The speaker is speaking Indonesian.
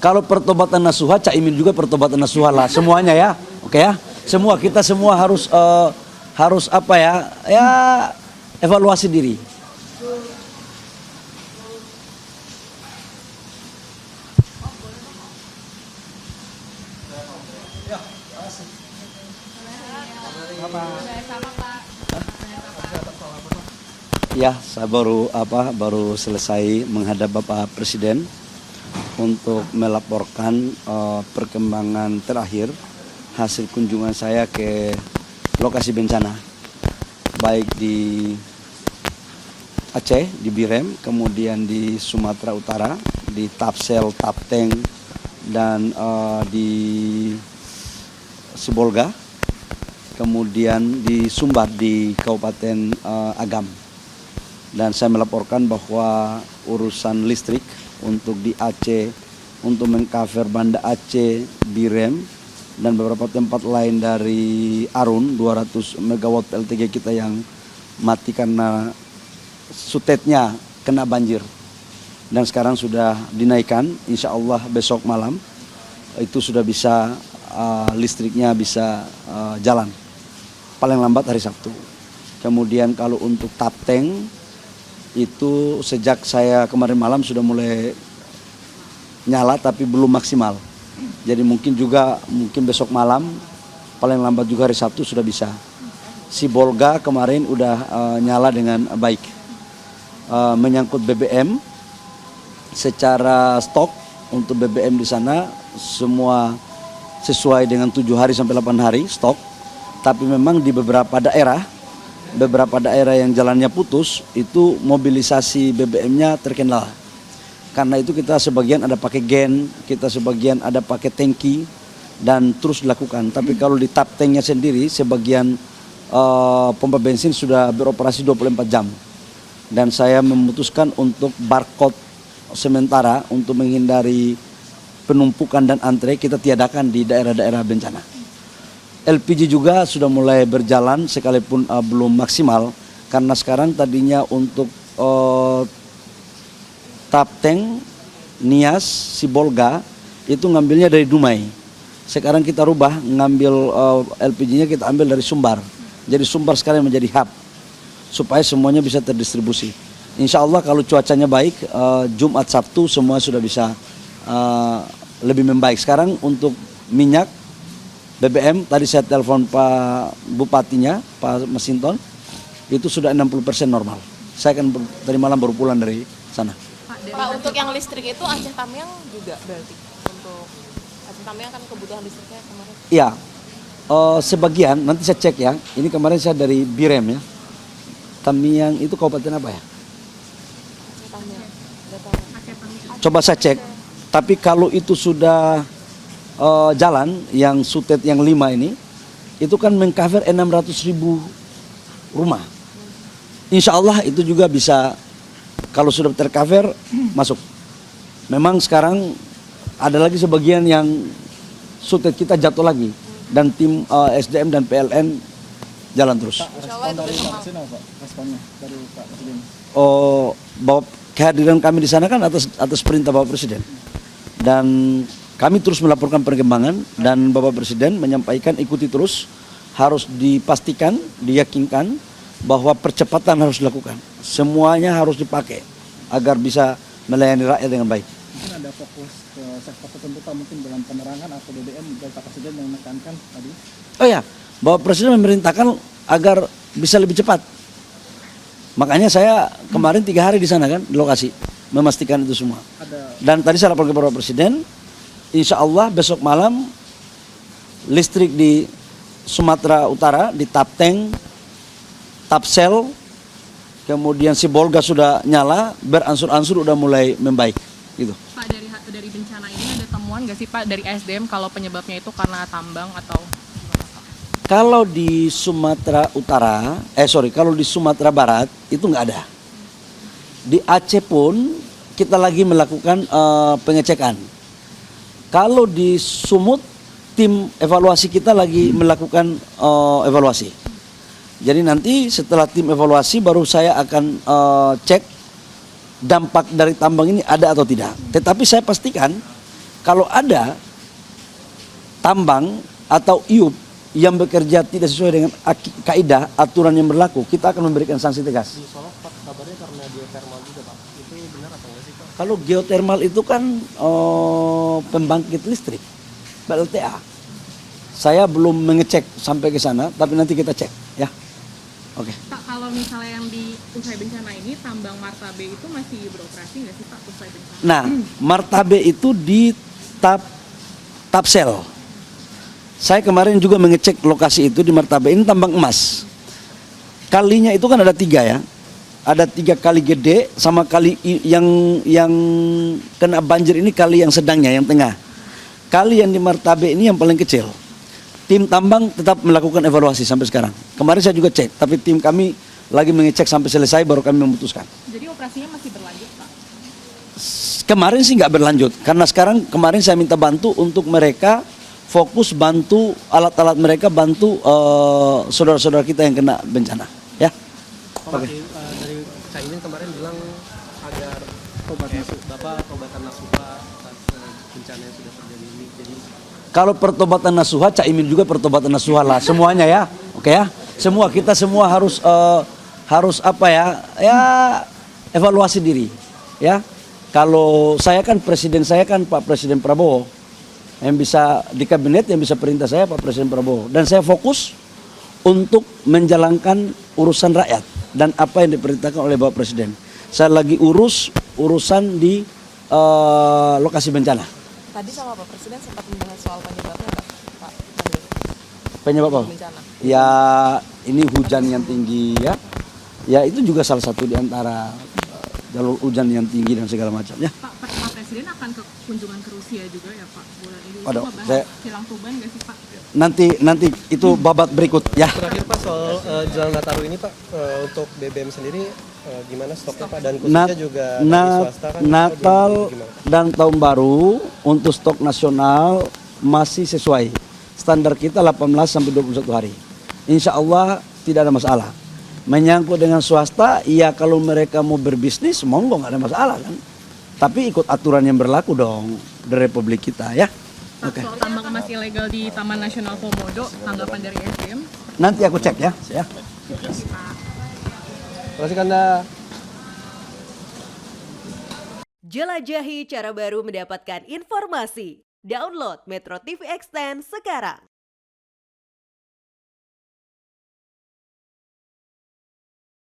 Kalau pertobatan nasuha, Caimin juga pertobatan nasuha lah, semuanya ya, oke ya. Kita semua harus apa ya, evaluasi diri. Ya, saya baru selesai menghadap Bapak Presiden untuk melaporkan perkembangan terakhir hasil kunjungan saya ke lokasi bencana, baik di Aceh, di Birem, kemudian di Sumatera Utara, di Tapsel, Tapteng, dan di Sibolga, kemudian di Sumbar di Kabupaten Agam. Dan saya melaporkan bahwa urusan listrik untuk di Aceh, untuk mengcover Banda Aceh, Birem, dan beberapa tempat lain dari Arun, 200 MW PLTG kita yang mati karena sutetnya kena banjir. Dan sekarang sudah dinaikkan, insya Allah besok malam itu sudah bisa listriknya bisa jalan. Paling lambat hari Sabtu. Kemudian kalau untuk Tapteng, itu sejak saya kemarin malam sudah mulai nyala tapi belum maksimal. Jadi mungkin besok malam, paling lambat juga hari Sabtu sudah bisa. Sibolga kemarin udah nyala dengan baik. Menyangkut BBM, secara stok untuk BBM di sana semua sesuai dengan 7 hari sampai 8 hari stok. Tapi memang di beberapa daerah yang jalannya putus, itu mobilisasi BBM-nya terkendala. Karena itu kita sebagian ada pakai gen, kita sebagian ada pakai tangki, dan terus dilakukan. Tapi kalau di Taptengnya sendiri, sebagian pompa bensin sudah beroperasi 24 jam. Dan saya memutuskan untuk barcode sementara untuk menghindari penumpukan dan antre, kita tiadakan di daerah-daerah bencana. LPG juga sudah mulai berjalan sekalipun belum maksimal, karena sekarang tadinya untuk Tapteng, Nias, Sibolga itu ngambilnya dari Dumai. Sekarang kita rubah, ngambil LPG-nya kita ambil dari Sumbar. Jadi Sumbar sekarang menjadi hub supaya semuanya bisa terdistribusi. Insya Allah kalau cuacanya baik, Jumat Sabtu semua sudah bisa lebih membaik. Sekarang untuk minyak BBM, tadi saya telepon Pak Bupatinya, Pak Masinton, itu sudah 60% normal. Saya kan tadi malam baru pulang dari sana. Pak, untuk yang listrik itu Aceh Tamiang juga berarti? Untuk Aceh Tamiang kan kebutuhan listriknya kemarin? Iya, sebagian, nanti saya cek ya. Ini kemarin saya dari Birem ya. Tamiang itu kabupaten apa ya? Aceh Tamiang. Coba saya cek, tapi kalau itu sudah jalan yang sutet yang 5 ini, itu kan mengcover 600.000 rumah. Insya Allah itu juga bisa, kalau sudah tercover masuk. Memang sekarang ada lagi sebagian yang sutet kita jatuh lagi, dan tim SDM dan PLN jalan terus. Responnya dari Pak Presiden. Bahwa kehadiran kami di sana kan atas perintah Bapak Presiden, dan kami terus melaporkan perkembangan, dan Bapak Presiden menyampaikan ikuti terus, harus dipastikan, diyakinkan bahwa percepatan harus dilakukan. Semuanya harus dipakai agar bisa melayani rakyat dengan baik. Mungkin ada fokus ke sektor tertentu Pak, mungkin dalam penerangan atau BBM dari Pak Presiden yang menekankan tadi? Oh ya, Bapak Presiden memerintahkan agar bisa lebih cepat. Makanya saya kemarin 3 hari di sana kan, di lokasi, memastikan itu semua. Dan tadi saya lapor ke Bapak Presiden, insya Allah besok malam listrik di Sumatera Utara, di Tapteng, Tapsel, kemudian Sibolga sudah nyala, beransur-ansur udah mulai membaik. Gitu. Pak, dari bencana ini ada temuan nggak sih Pak dari SDM kalau penyebabnya itu karena tambang atau? Kalau di Sumatera Utara, kalau di Sumatera Barat itu nggak ada. Di Aceh pun kita lagi melakukan pengecekan. Kalau di Sumut, tim evaluasi kita lagi melakukan evaluasi. Jadi nanti setelah tim evaluasi baru saya akan cek dampak dari tambang ini ada atau tidak. Tetapi saya pastikan kalau ada tambang atau iup yang bekerja tidak sesuai dengan kaidah aturan yang berlaku, kita akan memberikan sanksi tegas. Di Solok Pak, kabarnya karena geothermal juga Pak. Itu benar atau enggak sih Pak? Kalau geothermal itu kan pembangkit listrik, PLTA. Saya belum mengecek sampai ke sana, tapi nanti kita cek ya. Oke. Pak, kalau misalnya yang di usai bencana ini tambang Martabe itu masih beroperasi nggak sih Pak usai bencana? Nah, Martabe itu di Tapsel. Saya kemarin juga mengecek lokasi itu di Martabe, ini tambang emas. Kalinya itu kan ada 3 ya. Ada 3 kali gede sama kali yang kena banjir ini kali yang sedangnya, yang tengah. Kali yang di Martabe ini yang paling kecil. Tim tambang tetap melakukan evaluasi sampai sekarang. Kemarin saya juga cek, tapi tim kami lagi mengecek sampai selesai baru kami memutuskan. Jadi operasinya masih berlanjut Pak? Kemarin sih nggak berlanjut, karena kemarin saya minta bantu untuk mereka fokus bantu alat-alat mereka, bantu saudara-saudara kita yang kena bencana. Ya. Pak, dari Caimin kemarin bilang agar Bapak obatan nasuha atas bencana yang sudah terjadi ini. Jadi Kalau pertobatan nasuha, Caimin juga pertobatan nasuha lah, semuanya ya, oke ya. Kita semua harus apa ya? Ya evaluasi diri, ya. Kalau saya kan presiden saya kan Pak Presiden Prabowo, yang bisa di kabinet yang bisa perintah saya Pak Presiden Prabowo, dan saya fokus untuk menjalankan urusan rakyat dan apa yang diperintahkan oleh Bapak Presiden. Saya lagi urusan di lokasi bencana. Tadi sama Pak Presiden sempat membahas soal penyebabnya Pak Fadil, Penyebab apa? bencana. Ya ini hujan yang tinggi ya. Ya itu juga salah satu di antara jalur hujan yang tinggi dan segala macam ya. Pak Presiden akan kunjungan ke Rusia juga ya Pak bulan ini. Waduh, Itu saya- membahas silang Tuban nggak sih Pak? Nanti itu babat berikut ya. terakhir Pak soal jelang Nataru ini Pak, untuk BBM sendiri gimana stoknya Pak, dan khususnya juga di swasta kan Natal gimana, Pak? dan Tahun Baru untuk stok nasional masih sesuai. Standar kita 18 sampai 21 hari. Insya Allah tidak ada masalah. Menyangkut dengan swasta, ya kalau mereka mau berbisnis, monggo nggak ada masalah kan. Tapi ikut aturan yang berlaku dong di Republik kita ya. Pak, Oke. soal tambang emas ilegal di Taman Nasional Komodo, tanggapan dari SDM? Nanti aku cek ya. Terima kasih Kanda. Jelajahi cara baru mendapatkan informasi. Download Metro TV Extend sekarang.